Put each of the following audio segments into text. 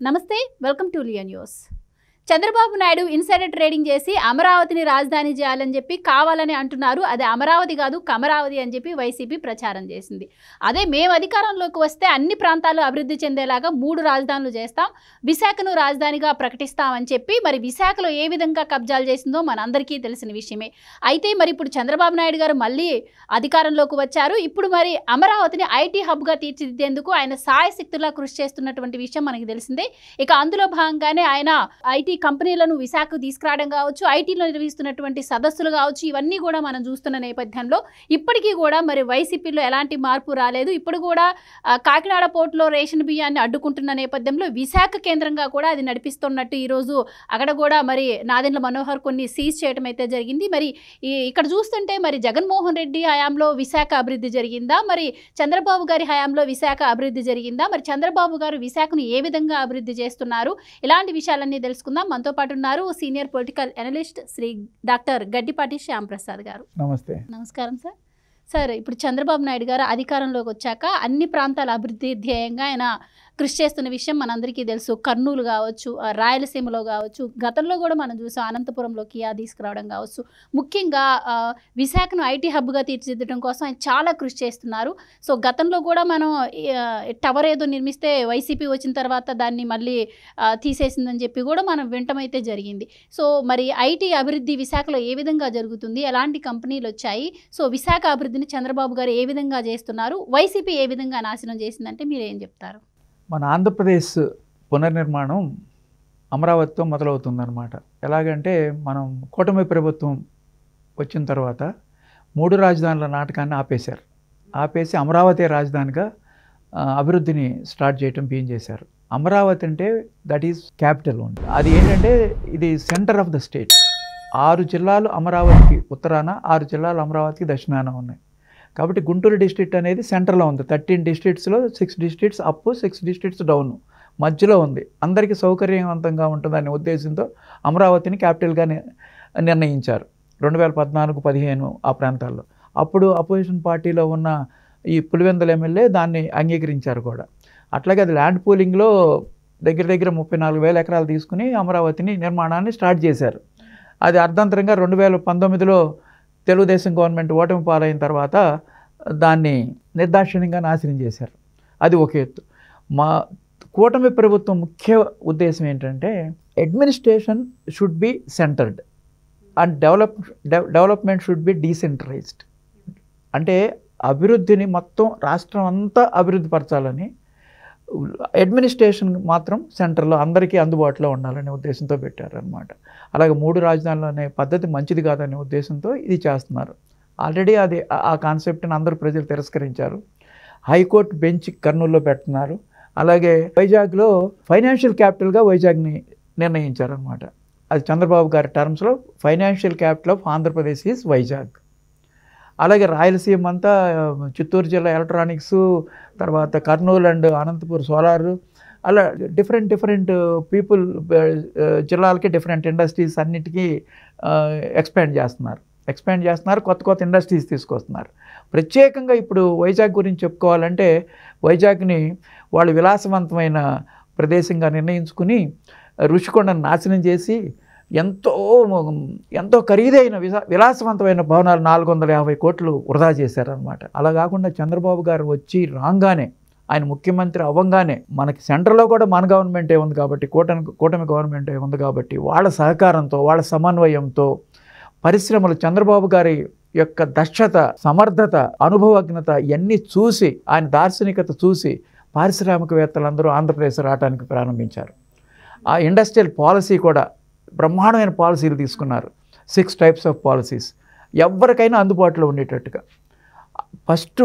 నమస్తే welcome to లియా news. Chandrababu Naidu insider trading చేసి అమరావతిని రాజధాని చేయాలని చెప్పి కావాలని అంటున్నారు. అది అమరావతి కాదు కమరావతి అని చెప్పి వైసీపీ ప్రచారం చేసింది. అదే మేము అధికారంలోకి వస్తే అన్ని ప్రాంతాలు అభివృద్ధి చెందేలాగా 3 రాజధానులు చేస్తాం, విశాఖను రాజధానిగా ప్రకటిస్తామని చెప్పి మరి విశాఖలో ఏ విధంగా కబ్జాలు చేసిందో మనందరికీ తెలిసిన విషయమే. అయితే మరి ఇప్పుడు చంద్రబాబు నాయుడు గారు మళ్ళీ అధికారంలోకి వచ్చారు. ఇప్పుడు మరి అమరావతిని ఐటీ హబ్గా తీర్చిదిద్దేందుకు ఆయన సాయశక్తులా కృషి చేస్తున్నటువంటి విషయం మనకి తెలిసిందే. ఇక అందులో భాగంగానే ఆయన ఐటీ కంపెనీలను విశాఖకు తీసుకురావడం కావచ్చు, ఐటీలో నిర్వహిస్తున్నటువంటి సదస్సులు కావచ్చు, ఇవన్నీ కూడా మనం చూస్తున్న నేపథ్యంలో ఇప్పటికీ కూడా మరి వైసీపీలో ఎలాంటి మార్పు రాలేదు. ఇప్పుడు కూడా కాకినాడ పోర్టులో రేషన్ బియ్యాన్ని అడ్డుకుంటున్న నేపథ్యంలో విశాఖ కేంద్రంగా కూడా అది నడిపిస్తున్నట్టు ఈరోజు అక్కడ కూడా మరి నాదెండ్ల మనోహర్ కొన్ని సీజ్ చేయడం అయితే జరిగింది. మరి ఇక్కడ చూస్తుంటే మరి జగన్మోహన్ రెడ్డి హయాంలో విశాఖ అభివృద్ధి జరిగిందా, మరి చంద్రబాబు గారి హయాంలో విశాఖ అభివృద్ధి జరిగిందా, మరి చంద్రబాబు గారు విశాఖను ఏ విధంగా అభివృద్ధి చేస్తున్నారు, ఇలాంటి విషయాలన్నీ తెలుసుకుందాం. మనతో పాటు ఉన్నారు senior political analyst Shri doctor Gaddipati Shyamprasad గారు. నమస్తే. నమస్కారం సార్. సార్, ఇప్పుడు చంద్రబాబు నాయుడు గారు అధికారంలోకి వచ్చాక అన్ని ప్రాంతాల అభివృద్ధి ధ్యేయంగా ఆయన కృషి చేస్తున్న విషయం మనందరికీ తెలుసు. కర్నూలు కావచ్చు, రాయలసీమలో కావచ్చు, గతంలో కూడా మనం చూసాం అనంతపురంలో కియా తీసుకురావడం కావచ్చు. ముఖ్యంగా విశాఖను ఐటీ హబ్గా తీర్చిదిద్దడం కోసం ఆయన చాలా కృషి చేస్తున్నారు. సో గతంలో కూడా మనం టవర్ ఏదో నిర్మిస్తే వైసీపీ వచ్చిన తర్వాత దాన్ని మళ్ళీ తీసేసిందని చెప్పి కూడా మనం వింటమైతే జరిగింది. సో మరి ఐటీ అభివృద్ధి విశాఖలో ఏ విధంగా జరుగుతుంది, ఎలాంటి కంపెనీలు వచ్చాయి, సో విశాఖ అభివృద్ధిని చంద్రబాబు గారు ఏ విధంగా చేస్తున్నారు, వైసీపీ ఏ విధంగా నాశనం చేసిందంటే మీరు ఏం చెప్తారు? మన ఆంధ్రప్రదేశ్ పునర్నిర్మాణం అమరావతితో మొదలవుతుందన్నమాట. ఎలాగంటే మనం కూటమి ప్రభుత్వం వచ్చిన తర్వాత 3 రాజధానుల నాటకాన్ని ఆపేసి అమరావతి రాజధానిగా అభివృద్ధిని స్టార్ట్ చేయటం చేశారు. అమరావతి అంటే దట్ ఈజ్ క్యాపిటల్ ఉంది. అది ఏంటంటే ఇది సెంటర్ ఆఫ్ ద స్టేట్. 6 జిల్లాలు అమరావతికి ఉత్తరాన, 6 జిల్లాలు అమరావతికి దక్షిణాన ఉన్నాయి. కాబట్టి గుంటూరు డిస్ట్రిక్ట్ అనేది సెంటర్లో ఉంది. 13 డిస్ట్రిక్ట్స్లో 6 డిస్ట్రిక్ట్స్ అప్, 6 డిస్ట్రిక్ట్స్ డౌన్, మధ్యలో ఉంది. అందరికీ సౌకర్యవంతంగా ఉంటుందనే ఉద్దేశంతో అమరావతిని క్యాపిటల్గా నిర్ణయించారు 2014-15 ఆ ప్రాంతాల్లో. అప్పుడు అపోజిషన్ పార్టీలో ఉన్న ఈ పులివెందుల ఎమ్మెల్యే దాన్ని అంగీకరించారు కూడా. అట్లాగే అది ల్యాండ్ పూలింగ్లో దగ్గర 34,000 ఎకరాలు తీసుకుని అమరావతిని నిర్మాణాన్ని స్టార్ట్ చేశారు. అది అర్ధంతరంగా 2019లో తెలుగుదేశం గవర్నమెంట్ ఓటమి పాలైన తర్వాత దాన్ని నిర్దాక్షిణ్యంగా నాశనం చేశారు. అది ఒక ఎత్తు. మా కూటమి ప్రభుత్వం ముఖ్య ఉద్దేశం ఏంటంటే administration should be centred and development should be decentralised. అంటే అభివృద్ధిని మొత్తం రాష్ట్రం అంతా అభివృద్ధి పరచాలని, అడ్మినిస్ట్రేషన్ మాత్రం సెంటర్లో అందరికీ అందుబాటులో ఉండాలనే ఉద్దేశంతో పెట్టారనమాట. అలాగే 3 రాజధానులు అనే పద్ధతి మంచిది కాదనే ఉద్దేశంతో ఇది చేస్తున్నారు. ఆల్రెడీ అది ఆ కాన్సెప్ట్ని అందరూ ప్రజలు తిరస్కరించారు. హైకోర్టు బెంచ్ కర్నూలులో పెడుతున్నారు. అలాగే వైజాగ్లో ఫైనాన్షియల్ క్యాపిటల్గా వైజాగ్ని నిర్ణయించారనమాట. అది చంద్రబాబు గారి టర్మ్స్లో financial capital of Andhra Pradesh is Vizag. అలాగే రాయలసీమ అంతా చిత్తూరు జిల్లా ఎలక్ట్రానిక్స్, తర్వాత కర్నూలు అండ్ అనంతపూర్ సోలారు, అలా డిఫరెంట్ పీపుల్ జిల్లాలకి డిఫరెంట్ ఇండస్ట్రీస్ అన్నిటికీ ఎక్స్పాండ్ చేస్తున్నారు. కొత్త ఇండస్ట్రీస్ తీసుకొస్తున్నారు. ప్రత్యేకంగా ఇప్పుడు వైజాగ్ గురించి చెప్పుకోవాలంటే వైజాగ్ని వాళ్ళు విలాసవంతమైన ప్రదేశంగా నిర్ణయించుకుని ఋషికొండను నాశనం చేసి ఎంతో ఖరీదైన విలాసవంతమైన భవనాలు 450 కోట్లు వృధా చేశారనమాట. అలా కాకుండా చంద్రబాబు గారు వచ్చి రాగానే, ఆయన ముఖ్యమంత్రి అవ్వగానే, మనకి సెంటర్లో కూడా మన గవర్నమెంటే ఉంది కాబట్టి, కూటమి గవర్నమెంటే ఉంది కాబట్టి వాళ్ళ సహకారంతో, వాళ్ళ సమన్వయంతో పరిశ్రమలు చంద్రబాబు గారి యొక్క దక్షత, సమర్థత, అనుభవజ్ఞత ఇవన్నీ చూసి, ఆయన దార్శనికత చూసి పారిశ్రామికవేత్తలందరూ ఆంధ్రప్రదేశ్ రావడానికి ప్రారంభించారు. ఆ ఇండస్ట్రియల్ పాలసీ కూడా బ్రహ్మాండమైన పాలసీలు తీసుకున్నారు. 6 టైప్స్ ఆఫ్ పాలసీస్ ఎవరికైనా అందుబాటులో ఉండేటట్టుగా. ఫస్ట్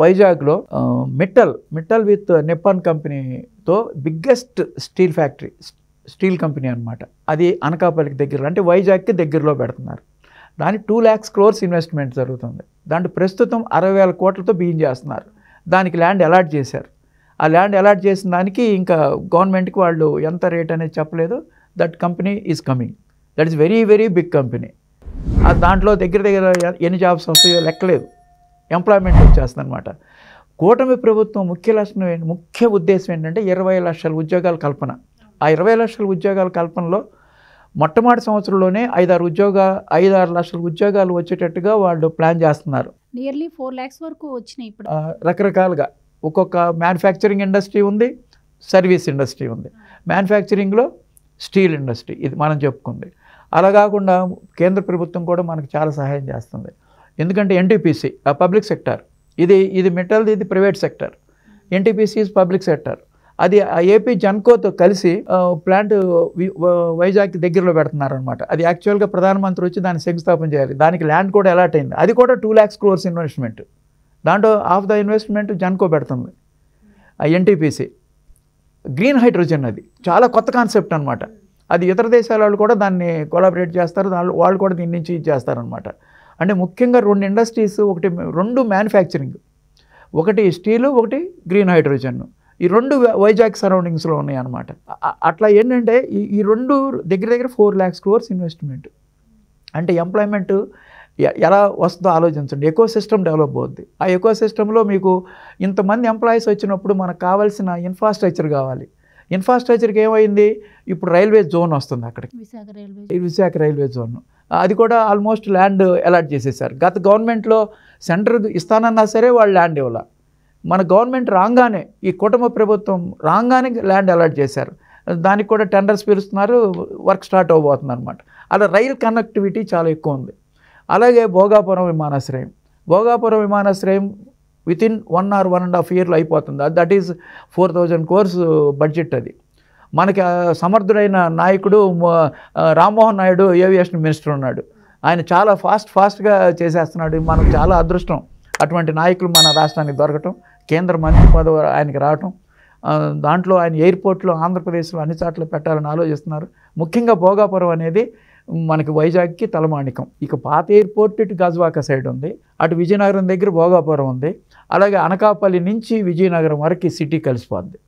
వైజాగ్లో మిట్టల్ విత్ నిప్పాన్ కంపెనీతో బిగ్గెస్ట్ స్టీల్ కంపెనీ అనమాట. అది అనకాపల్లికి దగ్గరలో, అంటే వైజాగ్కి దగ్గరలో పెడుతున్నారు. దానికి 2 lakhs crores ఇన్వెస్ట్మెంట్ జరుగుతుంది. దాంట్లో ప్రస్తుతం 60,000 కోట్లతో బిగిన్ చేస్తున్నారు. దానికి ల్యాండ్ అలాట్ చేశారు. ఆ ల్యాండ్ అలాట్ చేసిన దానికి ఇంకా గవర్నమెంట్కి వాళ్ళు ఎంత రేట్ అనేది చెప్పలేదు. That company is coming. That is very big company. దాంట్లో దగ్గర ఎన్ని జాబ్స్ వస్తాయో లెక్కలేదు. ఎంప్లాయ్మెంట్ వచ్చేస్తుంది అనమాట. కూటమి ప్రభుత్వం ముఖ్య ఉద్దేశం ఏంటంటే 20 లక్షల ఉద్యోగాల కల్పన. ఆ 20 లక్షల ఉద్యోగాల కల్పనలో మొట్టమొదటి సంవత్సరంలోనే 5-6 లక్షల ఉద్యోగాలు వచ్చేటట్టుగా వాళ్ళు ప్లాన్ చేస్తున్నారు. నియర్లీ 4 lakhs వరకు వచ్చినాయి ఇప్పుడు. రకరకాలుగా ఒక్కొక్క మ్యానుఫ్యాక్చరింగ్ ఇండస్ట్రీ ఉంది, సర్వీస్ ఇండస్ట్రీ ఉంది. మ్యానుఫ్యాక్చరింగ్లో స్టీల్ ఇండస్ట్రీ ఇది మనం చెప్పుకుంది. అలా కాకుండా కేంద్ర ప్రభుత్వం కూడా మనకు చాలా సహాయం చేస్తుంది. ఎందుకంటే ఎన్టీపీసీ పబ్లిక్ సెక్టర్, ఇది మెటల్ది, ఇది private sector. NTPC is public sector. అది ఏపీ జన్కోతో కలిసి ప్లాంట్ వైజాగ్ దగ్గరలో పెడుతున్నారనమాట. అది యాక్చువల్గా ప్రధానమంత్రి వచ్చి దాన్ని శంకుస్థాపన చేయాలి. దానికి ల్యాండ్ కూడా అలాట్ అయింది. అది కూడా 2 lakhs crores ఇన్వెస్ట్మెంట్. దాంట్లో ఆఫ్ ద ఇన్వెస్ట్మెంట్ జన్కో పెడుతుంది. ఎన్టీపీసీ గ్రీన్ హైడ్రోజన్ అది చాలా కొత్త కాన్సెప్ట్ అనమాట. అది ఇతర దేశాల వాళ్ళు కూడా దాన్ని కొలాబరేట్ చేస్తారు, వాళ్ళు కూడా దీని నుంచి చేస్తారనమాట. అంటే ముఖ్యంగా 2 ఇండస్ట్రీస్, 2 మ్యానుఫ్యాక్చరింగ్, ఒకటి స్టీలు, ఒకటి గ్రీన్ హైడ్రోజన్. ఈ 2 వైజాగ్ సరౌండింగ్స్లో ఉన్నాయి అన్నమాట. అట్లా ఏంటంటే ఈ 2 దగ్గర 4 lakhs crores ఇన్వెస్ట్మెంట్. అంటే ఎంప్లాయ్మెంట్ ఎలా వస్తుందో ఆలోచించండి. ఎకో సిస్టమ్ డెవలప్ అవుద్ది. ఆ ఎకో సిస్టంలో మీకు ఇంతమంది ఎంప్లాయీస్ వచ్చినప్పుడు మనకు కావాల్సిన ఇన్ఫ్రాస్ట్రక్చర్ కావాలి. ఇన్ఫ్రాస్ట్రక్చర్కి ఏమైంది, ఇప్పుడు రైల్వే జోన్ వస్తుంది అక్కడికి, విశాఖ రైల్వే జోన్. అది కూడా ఆల్మోస్ట్ ల్యాండ్ అలాట్ చేసేసారు. గత గవర్నమెంట్లో సెంటర్ ఇస్తానన్నా సరే వాళ్ళు ల్యాండ్ ఇవ్వాలి. మన గవర్నమెంట్ రాగానే, ఈ కుటుంబ ప్రభుత్వం రాగానే ల్యాండ్ అలాట్ చేశారు. దానికి కూడా టెండర్స్ పిలుస్తున్నారు, వర్క్ స్టార్ట్ అవబోతుంది అనమాట. అలా రైల్ కనెక్టివిటీ చాలా ఎక్కువ ఉంది. అలాగే భోగాపురం విమానాశ్రయం వితిన్ 1 or 1.5 years అయిపోతుంది. That is 4,000 crores budget. అది మనకి సమర్థుడైన నాయకుడు రామ్మోహన్ నాయుడు ఏవియేషన్ మినిస్టర్ ఉన్నాడు. ఆయన చాలా ఫాస్ట్గా చేసేస్తున్నాడు. మనకు చాలా అదృష్టం అటువంటి నాయకులు మన రాష్ట్రానికి దొరకటం, కేంద్ర మంత్రి పదవి ఆయనకి రావటం. దాంట్లో ఆయన ఎయిర్పోర్ట్లో ఆంధ్రప్రదేశ్లో అన్ని చోట్ల పెట్టాలని ఆలోచిస్తున్నారు. ముఖ్యంగా భోగాపురం అనేది మనకి వైజాగ్కి తలమాణికం. ఇక పాత ఎయిర్పోర్ట్ ఇటు గజ్వాక సైడ్ ఉంది, అటు విజయనగరం దగ్గర భోగాపురం ఉంది. అలాగే అనకాపల్లి నుంచి విజయనగరం వరకు సిటీ కలిసిపోద్ది.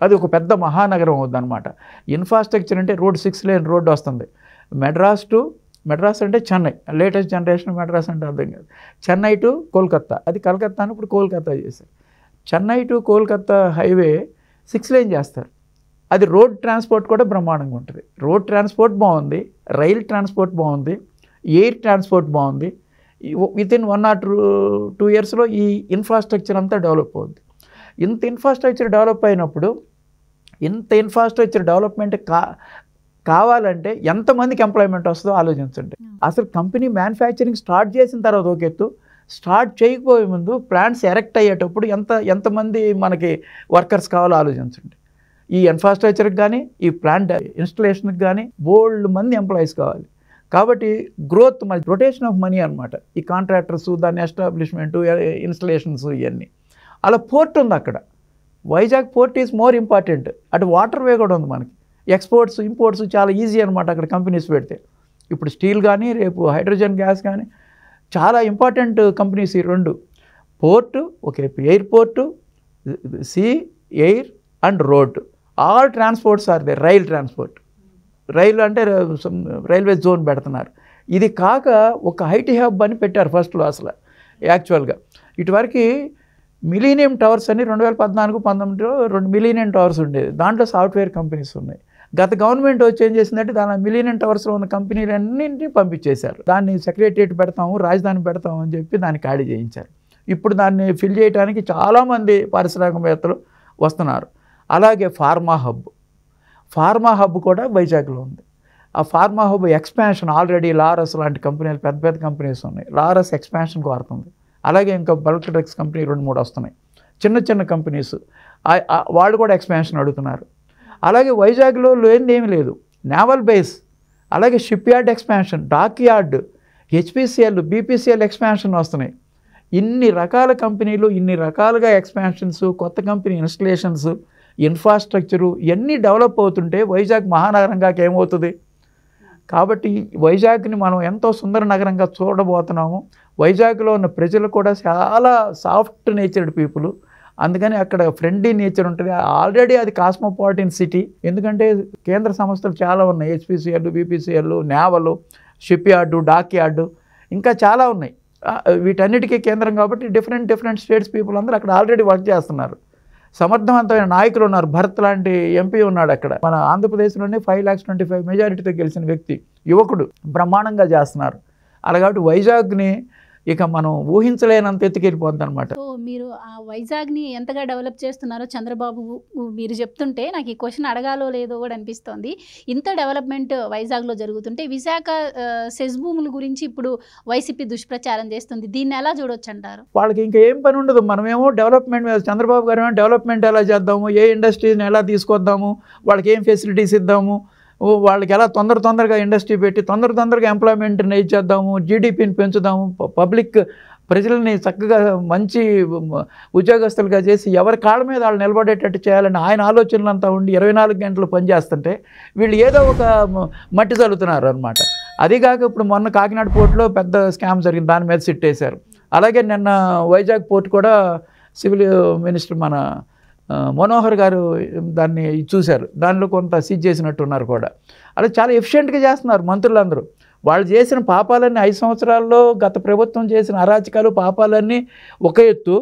అది ఒక పెద్ద మహానగరం అవుద్దన్నమాట. ఇన్ఫ్రాస్ట్రక్చర్ అంటే 6 lane రోడ్డు వస్తుంది. మెడ్రాస్ అంటే చెన్నై, లేటెస్ట్ జనరేషన్ మెడ్రాస్ అంటే అర్థం కాదు. చెన్నై టు కోల్కత్తా, అది కలకత్తాను ఇప్పుడు కోల్కత్తా చేశారు. Chennai to Kolkata highway 6 lane చేస్తారు. అది రోడ్ ట్రాన్స్పోర్ట్ కూడా బ్రహ్మాండంగా ఉంటుంది. రోడ్ ట్రాన్స్పోర్ట్ బాగుంది, రైల్ ట్రాన్స్పోర్ట్ బాగుంది, ఎయిర్ ట్రాన్స్పోర్ట్ బాగుంది. వితిన్ 1 or 2 yearsలో ఈ ఇన్ఫ్రాస్ట్రక్చర్ అంతా డెవలప్ అవుద్ది. ఇంత ఇన్ఫ్రాస్ట్రక్చర్ డెవలప్ అయినప్పుడు, ఇంత ఇన్ఫ్రాస్ట్రక్చర్ డెవలప్మెంట్ కావాలంటే ఎంతమందికి ఎంప్లాయ్మెంట్ వస్తుందో ఆలోచించండి. అసలు కంపెనీ మ్యానుఫ్యాక్చరింగ్ స్టార్ట్ చేసిన తర్వాత ఒక ఎత్తు, స్టార్ట్ చేయకపోయే ముందు ప్లాంట్స్ ఎరెక్ట్ అయ్యేటప్పుడు ఎంతమంది మనకి వర్కర్స్ కావాలో ఆలోచించండి. ఈ ఇన్ఫ్రాస్ట్రక్చర్కి కానీ, ఈ ప్లాంట్ ఇన్స్టలేషన్కి కానీ బోల్డ్ మంది ఎంప్లాయీస్ కావాలి. కాబట్టి గ్రోత్, మరి రొటేషన్ ఆఫ్ మనీ అనమాట. ఈ కాంట్రాక్టర్స్, దాని ఎస్టాబ్లిష్మెంటు, ఇన్స్టలేషన్స్ ఇవన్నీ. అలా పోర్ట్ ఉంది అక్కడ. Vizag port is more important. అటు వాటర్ వే కూడా ఉంది మనకి. ఎక్స్పోర్ట్స్, ఇంపోర్ట్స్ చాలా ఈజీ అనమాట అక్కడ కంపెనీస్ పెడితే. ఇప్పుడు స్టీల్ కానీ, రేపు హైడ్రోజన్ గ్యాస్ కానీ చాలా ఇంపార్టెంట్ కంపెనీస్ ఈ 2. Port, airport, sea, air and road, all transports are there. రైలు అంటే రైల్వే జోన్ పెడుతున్నారు. ఇది కాక ఒక ఐటీ హబ్ అని పెట్టారు ఫస్ట్లో. అసలు యాక్చువల్గా ఇటువరకు మిలీనియం టవర్స్ అని 2014-19లో 2 మిలీనియం టవర్స్ ఉండేది. దాంట్లో సాఫ్ట్వేర్ కంపెనీస్ ఉన్నాయి. గత గవర్నమెంట్ వచ్చి ఏం చేసిందంటే దాని మిలీనియం టవర్స్లో ఉన్న కంపెనీలన్నింటినీ పంపించేశారు. దాన్ని సెక్రటరియట్ పెడతాము, రాజధాని పెడతాము అని చెప్పి దాన్ని ఖాళీ చేయించారు. ఇప్పుడు దాన్ని ఫిల్ చేయడానికి చాలామంది పారిశ్రామికవేత్తలు వస్తున్నారు. అలాగే ఫార్మా హబ్ కూడా వైజాగ్లో ఉంది. ఆ pharma hub expansion already Laurus లాంటి కంపెనీలు, పెద్ద కంపెనీస్ ఉన్నాయి. లారస్ ఎక్స్పాన్షన్ కోరుతుంది. అలాగే ఇంకా బల్క్ డ్రగ్స్ కంపెనీ 2-3 వస్తున్నాయి. చిన్న కంపెనీస్ వాళ్ళు కూడా ఎక్స్పాన్షన్ అడుగుతున్నారు. అలాగే వైజాగ్లో లేనిది ఏమీ లేదు. నేవల్ బేస్, అలాగే ship yard expansion, dock yard, HPCL, BPCL expansion వస్తున్నాయి. ఇన్ని రకాల కంపెనీలు, ఇన్ని రకాలుగా ఎక్స్పాన్షన్స్, కొత్త కంపెనీ ఇన్స్టలేషన్స్, ఇన్ఫ్రాస్ట్రక్చరు ఇవన్నీ డెవలప్ అవుతుంటే వైజాగ్ మహానగరంగా ఏమవుతుంది? కాబట్టి వైజాగ్ని మనం ఎంతో సుందర నగరంగా చూడబోతున్నాము. వైజాగ్లో ఉన్న ప్రజలు కూడా చాలా సాఫ్ట్ నేచర్డ్ పీపుల్. అందుకని అక్కడ ఫ్రెండ్లీ నేచర్ ఉంటుంది. ఆల్రెడీ అది కాస్మోపాలిటన్ సిటీ. ఎందుకంటే కేంద్ర సంస్థలు చాలా ఉన్నాయి. HPCL, BPCL, naval, ship yard, dock yard, ఇంకా చాలా ఉన్నాయి. వీటన్నిటికీ కేంద్రం కాబట్టి డిఫరెంట్ స్టేట్స్ పీపుల్ అందరూ అక్కడ ఆల్రెడీ వర్క్ చేస్తున్నారు. సమర్థవంతమైన నాయకులు ఉన్నారు. భరత్ లాంటి ఎంపీ ఉన్నాడు అక్కడ. మన ఆంధ్రప్రదేశ్లోనే 5,25,000 మెజారిటీతో గెలిచిన వ్యక్తి, యువకుడు, బ్రహ్మాండంగా చేస్తున్నారు. అలా కాబట్టి వైజాగ్ని ఇక మనం ఊహించలేనంత ఎత్తుకెళ్ళిపోద్ది అనమాట. సో మీరు ఆ వైజాగ్ని ఎంతగా డెవలప్ చేస్తున్నారో చంద్రబాబు మీరు చెప్తుంటే నాకు ఈ క్వశ్చన్ అడగాలో లేదో కూడా అనిపిస్తోంది. ఇంత డెవలప్మెంట్ వైజాగ్లో జరుగుతుంటే విశాఖ సెజ్ భూముల గురించి ఇప్పుడు వైసీపీ దుష్ప్రచారం చేస్తుంది. దీన్ని ఎలా చూడొచ్చు అంటారు? వాళ్ళకి ఇంకా ఏం పని ఉండదు. మనమేమో డెవలప్మెంట్ మీద, చంద్రబాబు గారు ఏమో డెవలప్మెంట్ ఎలా చేద్దాము, ఏ ఇండస్ట్రీని ఎలా తీసుకొద్దాము, వాళ్ళకి ఏం ఫెసిలిటీస్ ఇద్దాము, వాళ్ళకి ఎలా తొందరగా ఇండస్ట్రీ పెట్టి తొందరగా ఎంప్లాయ్మెంట్ని ఇచ్చేద్దాము, జీడిపిని పెంచుదాము, పబ్లిక్ ప్రజల్ని చక్కగా మంచి ఉద్యోగస్తులుగా చేసి ఎవరి కాళ్ళ మీద వాళ్ళు నిలబడేటట్టు చేయాలని ఆయన ఆలోచనలంతా ఉండి 24 గంటలు పనిచేస్తుంటే వీళ్ళు ఏదో ఒక మట్టి చల్లుతున్నారు అనమాట. అదిగాక ఇప్పుడు మొన్న కాకినాడ పోర్టులో పెద్ద స్కామ్ జరిగింది, దాని మీద సిట్ వేశారు. అలాగే నిన్న వైజాగ్ పోర్ట్ కూడా సివిల్ మినిస్టర్ మన మనోహర్ గారు దాన్ని చూశారు, దానిలో కొంత సీజ్ చేసినట్టున్నారు కూడా. అలా చాలా ఎఫిషియెంట్గా చేస్తున్నారు మంత్రులందరూ. వాళ్ళు చేసిన పాపాలన్నీ 5 సంవత్సరాల్లో గత ప్రభుత్వం చేసిన అరాచకాలు పాపాలన్నీ ఒక ఎత్తు,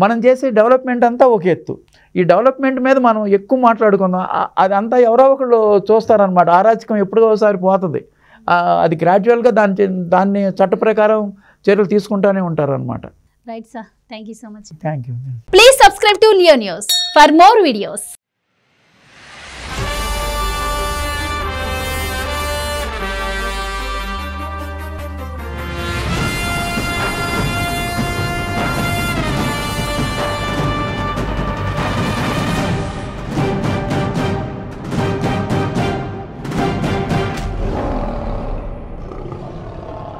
మనం చేసే డెవలప్మెంట్ అంతా ఒక ఎత్తు. ఈ డెవలప్మెంట్ మీద మనం ఎక్కువ మాట్లాడుకుందాం. అదంతా ఎవరో ఒకళ్ళు చూస్తారనమాట. అరాచకం ఎప్పుడో ఒకసారి పోతుంది. అది గ్రాడ్యువల్గా దాన్ని చట్ట ప్రకారం చర్యలు తీసుకుంటూనే ఉంటారనమాట. Right sir, thank you so much. Thank you. Please subscribe to Leo news for more videos.